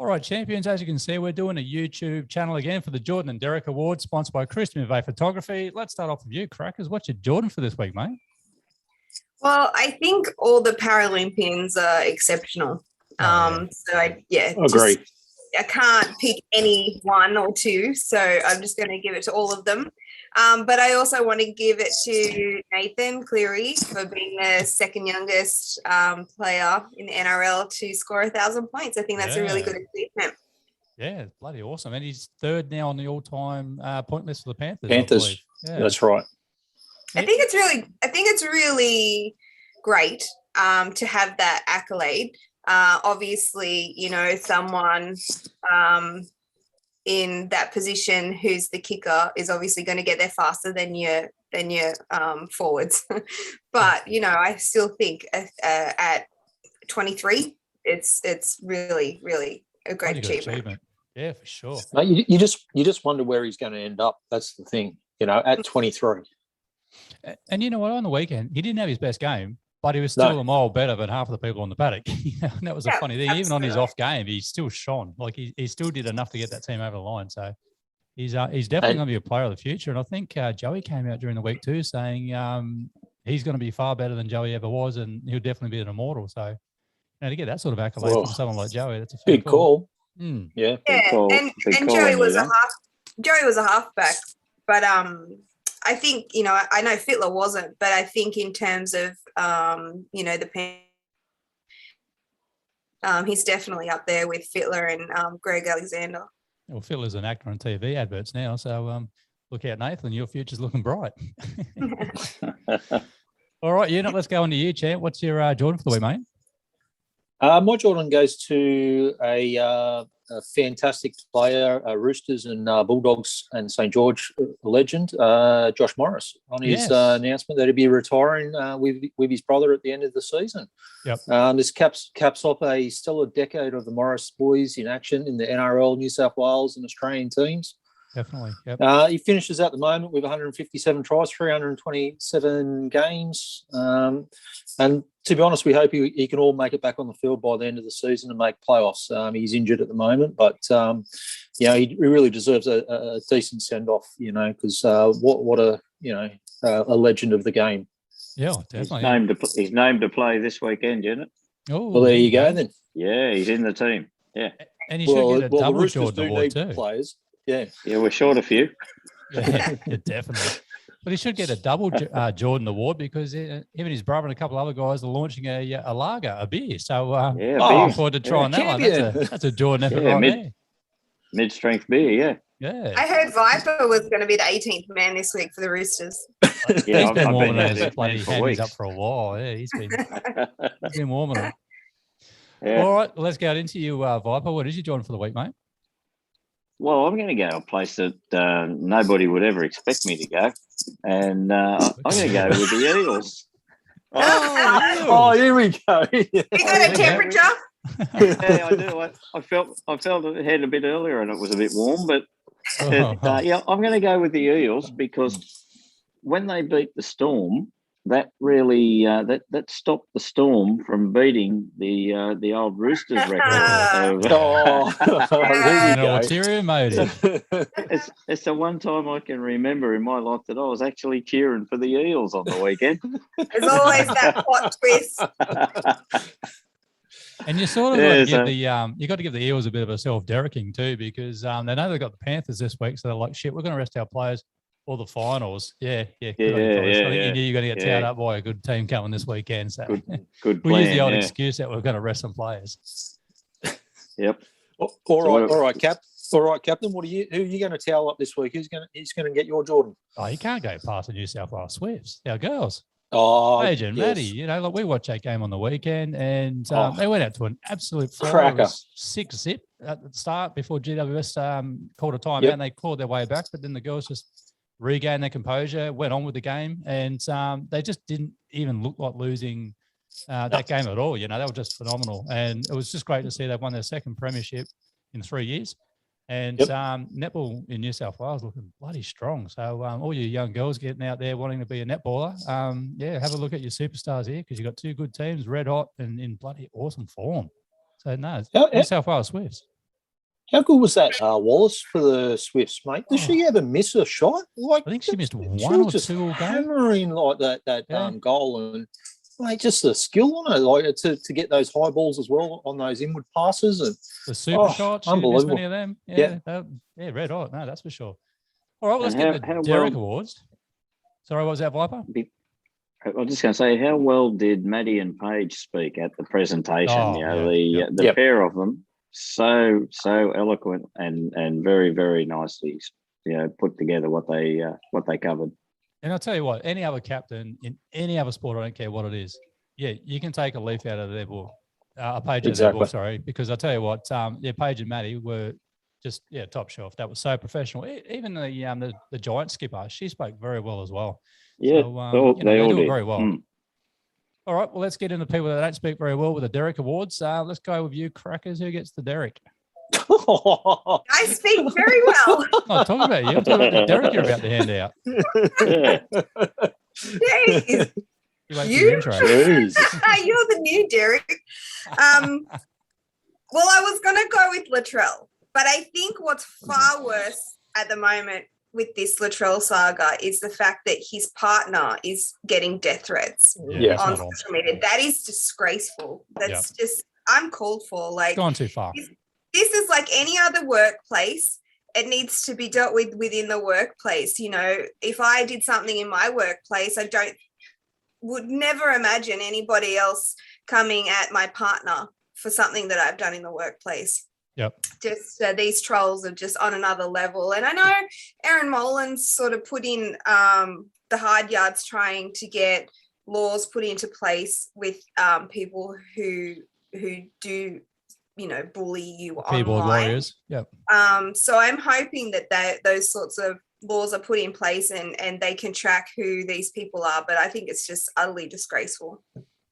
right, champions, as you can see, we're doing a YouTube channel again for the Jordan and Derek Awards, sponsored by Christian McVeigh Photography. Let's start off with you, Crackers. What's your Jordan for this week, mate? Well, I think all the Paralympians are exceptional. So I agree. I can't pick any one or two, so I'm just going to give it to all of them. But I also want to give it to Nathan Cleary for being the second youngest player in the NRL to score 1,000 points. I think that's a really good achievement. Yeah, bloody awesome. And he's third now on the all-time point list for the Panthers. Panthers, that's right. I think it's really great to have that accolade. Obviously, you know, someone in that position who's the kicker is obviously going to get there faster than your forwards. But, you know, I still think at 23, it's really, really a great achievement. Yeah, for sure. You just wonder where he's going to end up. That's the thing, you know, at 23. And you know what? On the weekend, he didn't have his best game, but he was still a mile better than half of the people on the paddock. And that was a funny thing. Even on his off game, he still shone. Like he still did enough to get that team over the line. So he's definitely going to be a player of the future. And I think Joey came out during the week too saying he's going to be far better than Joey ever was, and he'll definitely be an immortal. So, you know, to get that sort of accolade from someone like Joey, that's a big call. Yeah, and Joey was a halfback, but I think, you know, I know Fittler wasn't, but I think in terms of, you know, he's definitely up there with Fittler and Greg Alexander. Well, Fittler's an actor on TV adverts now, so look out, Nathan, your future's looking bright. All right, let's go on to you, champ. What's your Jordan for the week, mate? My Jordan goes to a fantastic player, Roosters and Bulldogs and St. George legend, Josh Morris, on his announcement that he'd be retiring with his brother at the end of the season. Yep. This caps off a stellar decade of the Morris boys in action in the NRL, New South Wales and Australian teams. Definitely. Yep. He finishes at the moment with 157 tries, 327 games. And to be honest, we hope he can all make it back on the field by the end of the season and make playoffs. He's injured at the moment, but, he really deserves a decent send-off, you know, because what a legend of the game. Yeah, definitely. He's named to play this weekend, isn't it? Oh, well, there you go then. Yeah, he's in the team. Yeah. And he should get a double the Jordan award too. Players. Yeah, we're short a few. Yeah, definitely. But he should get a double Jordan award because him and his brother and a couple other guys are launching a lager, a beer. So looking forward to trying that one. That's a Jordan effort right there. Mid-strength beer, yeah. I heard Viper was going to be the 18th man this week for the Roosters. He's been warming on his bloody hands up for a while. Yeah, he's been warming them. Yeah. All right, let's get into you, Viper. What is your Jordan for the week, mate? Well, I'm going to go a place that nobody would ever expect me to go, and I'm going to go with the Eels. Oh, here we go. You got a temperature? Yeah, I do. I felt it had a bit earlier, and it was a bit warm, but I'm going to go with the Eels because when they beat the Storm, that really that stopped the Storm from beating the old Roosters record. Ulterior motive. It's the one time I can remember in my life that I was actually cheering for the Eels on the weekend. There's always that plot twist. And you sort of you got to give the Eels a bit of a self-dereking too, because they know they've got the Panthers this week, so they're like, shit, we're going to rest our players. Or the finals, I think you knew you were going to get towed up by a good team coming this weekend. So good we'll use the old excuse that we're going to rest some players. Yep. All right, Cap. All right, Captain. Who are you going to towel up this week? Who's going to get your Jordan? Oh, you can't go past the New South Wales Swifts, our girls. Oh, Paige and Maddie. You know, like we watched that game on the weekend, and they went out to an absolute cracker. 6-zip at the start before GWS called a timeout, and they clawed their way back. But then the girls just regained their composure, went on with the game, and they just didn't even look like losing that game at all. You know, they were just phenomenal, and it was just great to see they won their second premiership in 3 years. And netball in New South Wales looking bloody strong. So all you young girls getting out there wanting to be a netballer, have a look at your superstars here because you've got two good teams, red hot and in bloody awesome form. So no, New South Wales Swifts. How good was that Wallace for the Swifts, mate? Did she ever miss a shot? Like, I think she missed one was or just two all game. hammering like that Yeah. goal, and mate, just the skill on it, like to get those high balls as well on those inward passes, and The super shots, she didn't miss many of them. Yeah. Red hot. No, that's for sure. All right, well, let's And get the how Derek well- Awards. Sorry, what was that, Viper? I was just going to say, how well did Maddie and Paige speak at the presentation? Oh, The pair of them, so eloquent and very, very nicely, put together what they covered. And I'll tell you what, any other captain in any other sport, I don't care what it is, you can take a leaf out of their book, a page out of their book, sorry, because I'll tell you what, Paige and Maddie were just, top shelf. That was so professional. Even the Giant skipper, she spoke very well as well. Yeah, So, they all do it did very well. Mm. All right, well, let's get into people that don't speak very well with the Derek Awards. Let's go with you, Crackers. Who gets the Derek? I speak very well. Oh, talk about you. I'm talking about the Derek you're about to hand out. Jeez. You wait for You? your intro. Jeez. You're the new Derek. Well, I was going to go with Latrell, but I think what's far worse at the moment with this Latrell saga is the fact that his partner is getting death threats that's on not on. social media. That is disgraceful. That's just uncalled for. Like, Gone too far. this is like any other workplace. It needs to be dealt with within the workplace. If I did something in my workplace, would never imagine anybody else coming at my partner for something that I've done in the workplace. Yep. Just these trolls are just on another level. And I know Aaron Molan's sort of put in the hard yards trying to get laws put into place with people who do, bully you Keyboard online. warriors. Yep. So I'm hoping that those sorts of laws are put in place and they can track who these people are. But I think it's just utterly disgraceful.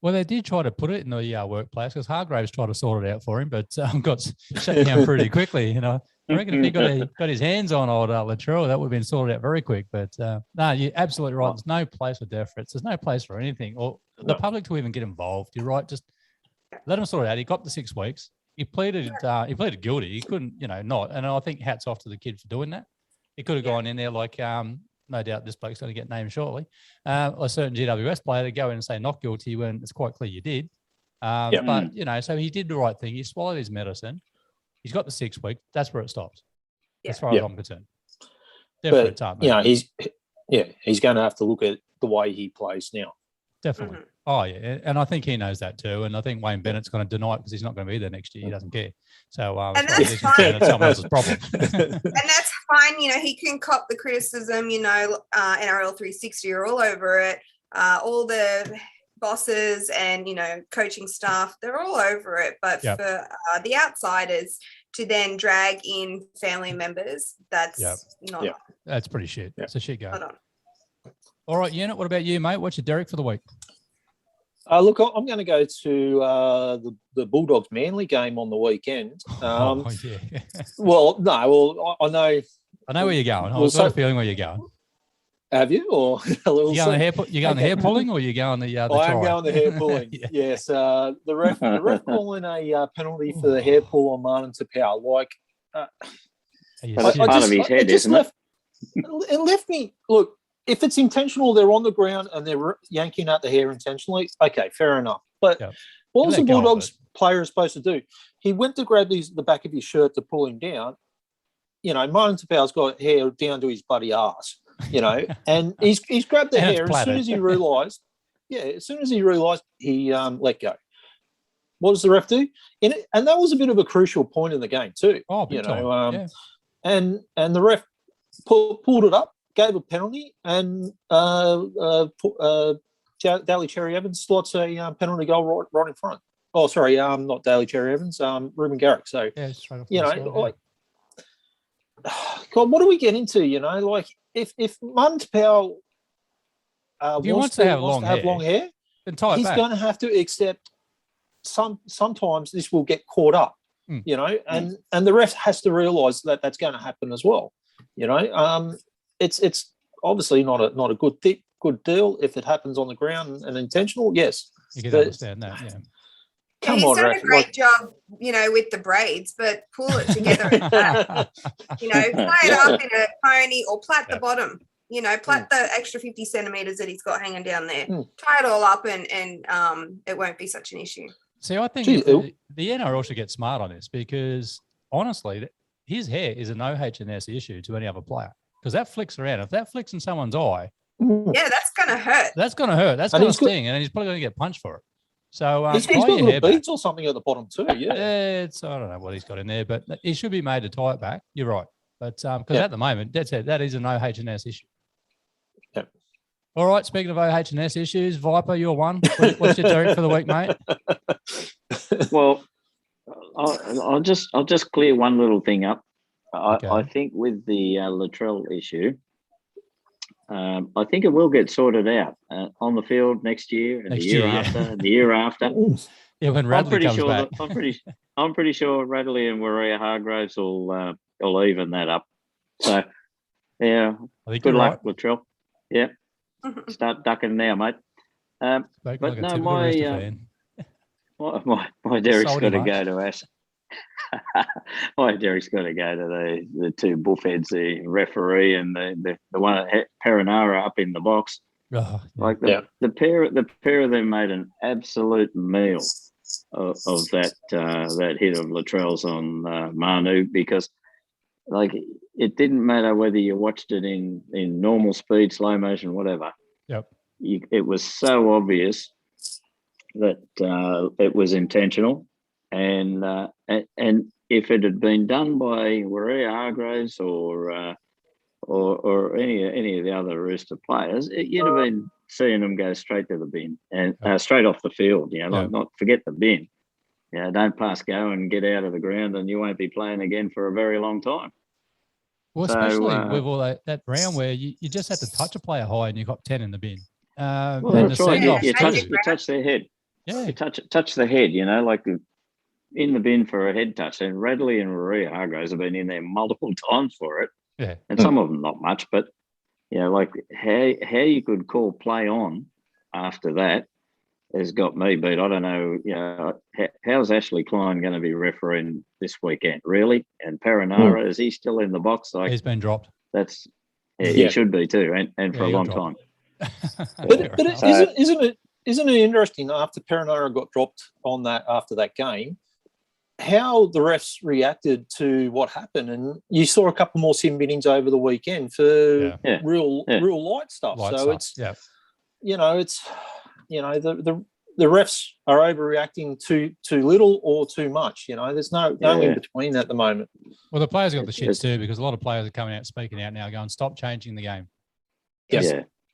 Well, they did try to put it in the workplace because Hargraves tried to sort it out for him, but got shut down pretty quickly. I reckon if he got his hands on old Latrell, that would have been sorted out very quick. But no, you're absolutely right. There's no place for death threats. There's no place for anything or the public to even get involved. You're right. Just let him sort it out. He got the 6 weeks. He pleaded guilty. He couldn't, not. And I think hats off to the kid for doing that. He could have gone in there like, no doubt this bloke's going to get named shortly. A certain GWS player to go in and say not guilty when it's quite clear you did. But, so he did the right thing. He swallowed his medicine. He's got the 6 weeks. That's where it stops, as far as I'm concerned. Definitely But, he's going to have to look at the way he plays now. Definitely. Mm-hmm. Oh, yeah. And I think he knows that too. And I think Wayne Bennett's going to deny it because he's not going to be there next year. He doesn't care. So and that's fine. It's someone else's problem. And that's fine. He can cop the criticism, NRL 360 are all over it. All the bosses and, coaching staff, they're all over it. But for the outsiders to then drag in family members, that's not on. That's pretty shit. It's a shit go. Not on. All right, Unit, what about you, mate? What's your Derek for the week? Look, I'm going to go to the Bulldogs Manly game on the weekend. Yeah. I know. I know where you're going. I've got a feeling where you're going. Have you? Or a little you going the hair pulling, or you going the I am going the hair pulling. Yes. The ref calling a penalty for the hair pull on Martin Tapau. Like, that's part of his head, isn't it? It left me. Look, if it's intentional, they're on the ground and they're yanking at the hair intentionally. Okay, fair enough. But what was the Bulldogs player supposed to do? He went to grab the back of his shirt to pull him down. Martin Tapau's got hair down to his bloody ass. And he's grabbed the hair as soon as he realised. As soon as he realised, he let go. What does the ref do? And that was a bit of a crucial point in the game too. Oh, big time. And the ref pulled it up, gave a penalty, and Daly Cherry Evans slots a penalty goal right in front. Oh, sorry, not Daly Cherry Evans, Ruben Garrick. So, God, what do we get into? If Martin Tapau wants to have long hair, then tie it he's back. going to have to accept sometimes this will get caught up, and the ref has to realise that that's going to happen as well. It's obviously not a good deal if it happens on the ground and intentional. Yes, you can understand that. Yeah. Come he's on, done a ref. great job, with the braids, but pull it together at that. Play it up in a pony or plait the bottom. Plait the extra 50 centimeters that he's got hanging down there. Tie it all up and it won't be such an issue. See, I think the NRL should get smart on this because honestly, his hair is a no HNS issue to any other player because that flicks around. If that flicks in someone's eye, yeah, that's going to hurt. That's going to hurt. That's going to sting, and he's probably going to get punched for it. So he's got little beads or something at the bottom too. Yeah, I don't know what he's got in there, but he should be made to tie it back. You're right, but because at the moment, that is a no HNS issue. Yep. All right. Speaking of OHS issues, Viper, you're one. What's your Derek for the week, mate? Well, I'll just clear one little thing up. I think with the Latrell issue, I think it will get sorted out on the field next year and the year after. Yeah, when Radley comes back. I'm pretty sure Radley and Warrior Hargraves will even that up. So, yeah, good luck, Latrell. Yeah, start ducking now, mate. But no, my Derek's got to go to us. My Derek's got to go to the two bullheads, the referee and the one at Perinara up in the box. Oh, yeah. Like the pair of them made an absolute meal of that hit of Latrell's on Manu, because like it didn't matter whether you watched it in normal speed, slow motion, whatever. Yep. It was so obvious that it was intentional. And if it had been done by Warrior Hargraves or any of the other Rooster players, you'd have been seeing them go straight to the bin and straight off the field. Not forget the bin. Don't pass go and get out of the ground, and you won't be playing again for a very long time. Well, especially with all that round where you just had to touch a player high and you got 10 in the bin. That's right. You touch their head. Yeah, you touch the head. Like in the bin for a head touch. And Radley and Maria Hargraves have been in there multiple times for it. Yeah, and some of them not much, but like how you could call play on after that has got me beat. I don't know. How's Ashley Klein going to be refereeing this weekend? Really? And Perinara, is he still in the box? Like, he's been dropped. That's he should be too, and for a long time. but isn't it interesting after Perinara got dropped on that after that game, how the refs reacted to what happened? And you saw a couple more sin binnings over the weekend for real light stuff. It's the refs are overreacting too little or too much. There's no in between at the moment. Well, the players got the shits too, because a lot of players are coming out speaking out now, going, "Stop changing the game.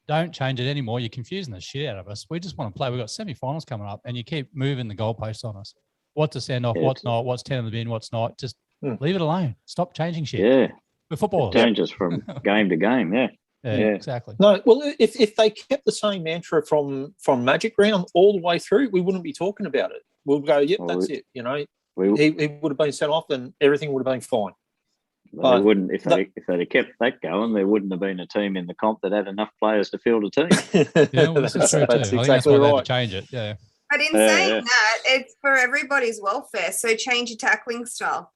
Don't change it anymore. You're confusing the shit out of us. We just want to play. We've got semi-finals coming up, and you keep moving the goalposts on us. What's a send-off, what's not, what's 10 in the bin, what's not. Just leave it alone. Stop changing shit." Yeah. We're footballers. It changes from game to game, yeah, exactly. No, well, if they kept the same mantra from Magic Round all the way through, we wouldn't be talking about it. We'll go, that's it. He would have been sent off and everything would have been fine. But they wouldn't, if they'd have kept that going, there wouldn't have been a team in the comp that had enough players to field a team. Yeah, well, this is true too. I think that's why they had to change it. Yeah. But in saying that, it's for everybody's welfare. So change your tackling style.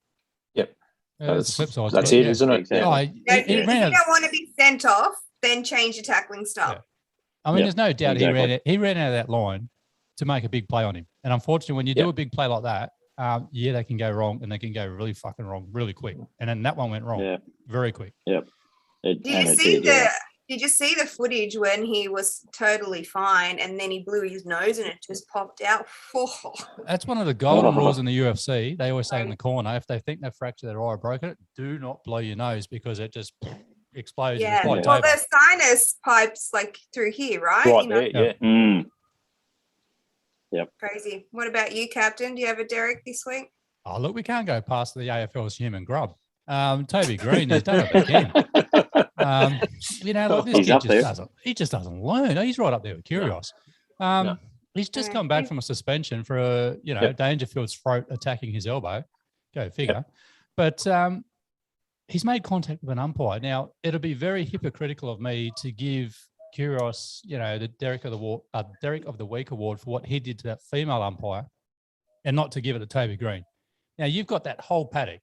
Yep. Yeah, that's the flip side. That's it, isn't it? Exactly. If you don't want to be sent off, then change your tackling style. Yeah. I mean, there's no doubt he ran out of that line to make a big play on him. And unfortunately, when you do a big play like that, they can go wrong, and they can go really fucking wrong really quick. And then that one went wrong very quick. Yep. Did you see the footage when he was totally fine and then he blew his nose and it just popped out? That's one of the golden rules in the UFC. They always say in the corner, if they think they've fractured their eye or broken it, do not blow your nose because it just explodes. Yeah. Well, the sinus pipes like through here, right? Right there, yeah. Mm. Yep. Crazy. What about you, Captain? Do you have a Derek this week? Oh, look, we can't go past the AFL's human grub. Toby Green, he's done it again. He just doesn't learn. He's right up there with Kyrgios. He's just come back from a suspension for Dangerfield's throat attacking his elbow. Go figure. But he's made contact with an umpire. Now, it'll be very hypocritical of me to give Kyrgios, the Derek of the Week award for what he did to that female umpire, and not to give it to Toby Green. Now, you've got that whole paddock.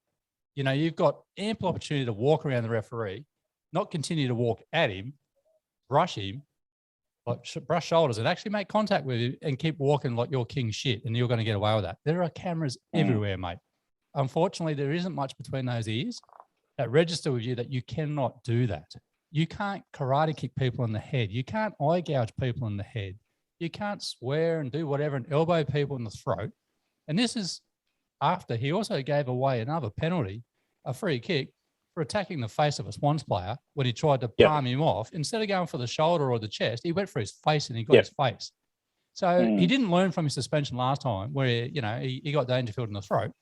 You've got ample opportunity to walk around the referee, not continue to walk at him, brush him, brush shoulders, and actually make contact with him and keep walking like you're king shit, and you're going to get away with that. There are cameras everywhere, mate. Unfortunately, there isn't much between those ears that register with you that you cannot do that. You can't karate kick people in the head. You can't eye gouge people in the head. You can't swear and do whatever and elbow people in the throat. And this is after he also gave away another penalty, a free kick, for attacking the face of a Swans player when he tried to palm him off. Instead of going for the shoulder or the chest, he went for his face and he got his face. So he didn't learn from his suspension last time where, he got Dangerfield in the throat.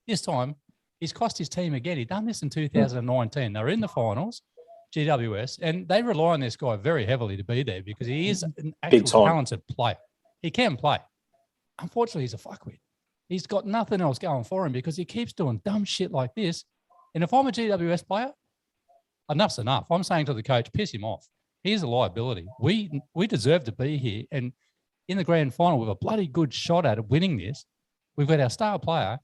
This time, he's cost his team again. He done this in 2019. They were in the finals, GWS, and they rely on this guy very heavily to be there because he is an actual talented player. He can play. Unfortunately, he's a fuckwit. He's got nothing else going for him because he keeps doing dumb shit like this. And if I'm a GWS player, enough's enough. I'm saying to the coach, piss him off. He's a liability. We deserve to be here. And in the grand final, with a bloody good shot at winning this, we've got our star player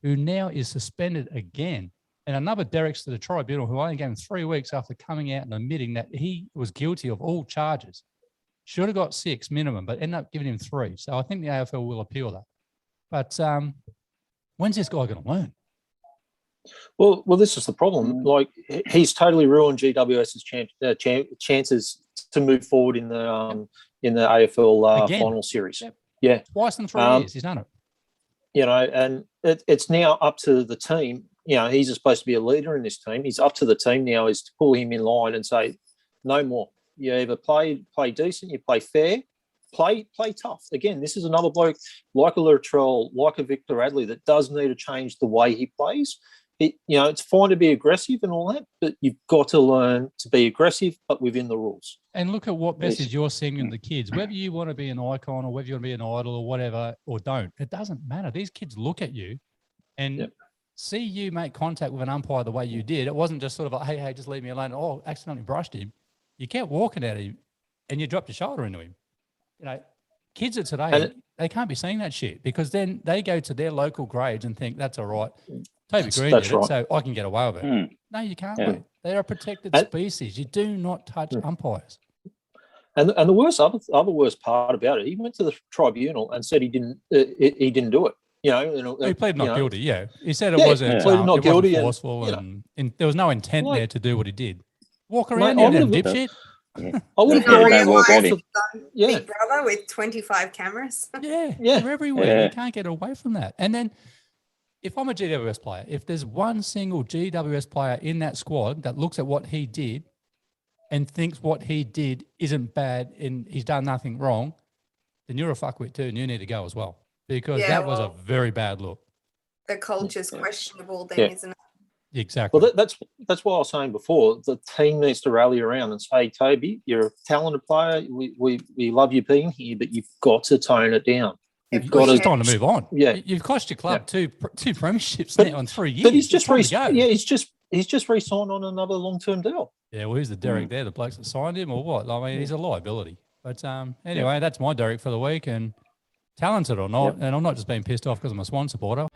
who now is suspended again. And another Derek's to the tribunal who only gave him 3 weeks after coming out and admitting that he was guilty of all charges. Should have got 6 minimum, but ended up giving him 3. So I think the AFL will appeal that. But when's this guy going to learn? Well, this is the problem. Like, he's totally ruined GWS's chances to move forward in the AFL final series. Yeah, twice in 3 years he's done it. And it's now up to the team. He's supposed to be a leader in this team. He's up to the team now is to pull him in line and say, no more. You either play decent, you play fair, play tough. Again, this is another bloke like a Latrell, like a Victor Radley that does need to change the way he plays. It's fine to be aggressive and all that, but you've got to learn to be aggressive, but within the rules. And look at what message you're sending the kids. Whether you want to be an icon or whether you want to be an idol or whatever, or don't, it doesn't matter. These kids look at you and see you make contact with an umpire the way you did. It wasn't just sort of like, hey, just leave me alone. Oh, accidentally brushed him. You kept walking at him and you dropped your shoulder into him. Kids of today, they can't be saying that shit because then they go to their local grades and think that's all right. Toby Green did it, so I can get away with it. No, you can't. Mate. They are a protected species. You do not touch umpires. And the worst part about it, he went to the tribunal and said he didn't do it. He pleaded not guilty. Yeah, he said it wasn't forceful and there was no intent there to do what he did. Walk around, you dipshit. I would have gone Big Brother with 25 cameras. They're everywhere. You can't get away from that. And then, if I'm a GWS player, if there's one single GWS player in that squad that looks at what he did and thinks what he did isn't bad and he's done nothing wrong, then you're a fuckwit too, and you need to go as well because that was a very bad look. The culture's questionable then, isn't it? Exactly. Well, that's what I was saying before. The team needs to rally around and say, Toby, you're a talented player. We love you being here, but you've got to tone it down. It's time to move on. Yeah, you've cost your club two premierships now in 3 years. But he's just re-signed on another long-term deal. Yeah, well, who's the Derek there? The blokes that signed him or what? I mean, he's a liability. But anyway, that's my Derek for the week. And talented or not, and I'm not just being pissed off because I'm a Swan supporter.